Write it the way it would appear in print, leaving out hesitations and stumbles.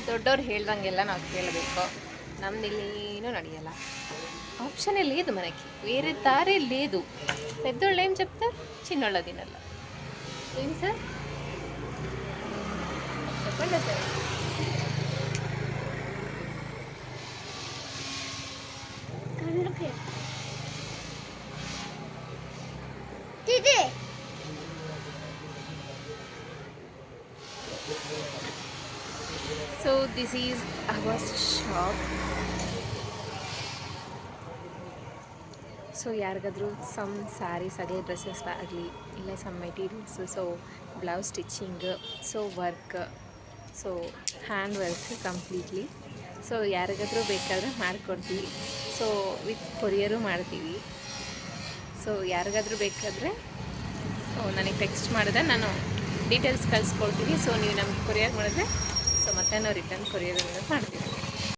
దొడ్డోరు ಹೇಳ್ದಂಗೆಲ್ಲ ನಾವು ಕೇಳಬೇಕು. నమ్మదిల్లేనూ నడియాల. ఆప్షనే లేదు మనకి, వేరే దారే లేదు. పెద్దోళ్ళు ఏం చెప్తారు, చిన్నోళ్ళ తినాల. ఏం సార్ చెప్పండి sir. So this is our shop. So ಯಾರಿಗಾದರೂ ಸಮ್ ಸ್ಯಾರೀಸ್ ಆಗಲಿ ಡ್ರೆಸ್ಸಸ್ ಆಗಲಿ ಇಲ್ಲ some materials, so blouse stitching, so work, so hand work completely. So ಯಾರಿಗಾದರೂ ಬೇಕಾದರೆ ಮಾಡಿಕೊಡ್ತೀವಿ. ಸೊ ವಿತ್ ಕೊರಿಯರು ಮಾಡ್ತೀವಿ. ಸೊ ಯಾರಿಗಾದರೂ ಬೇಕಾದರೆ ಸೊ ನನಗೆ ಟೆಕ್ಸ್ಟ್ ಮಾಡಿದ್ರೆ ನಾನು ಡೀಟೇಲ್ಸ್ ಕಳಿಸ್ಕೊಡ್ತೀನಿ. ಸೊ ನೀವು ನಮಗೆ ಕೊರಿಯರ್ ಮಾಡಿದ್ರೆ ಸೊ ಮತ್ತೆ ನಾವು ರಿಟರ್ನ್ ಕೊರಿಯರ್ ಮಾಡ್ತೀವಿ.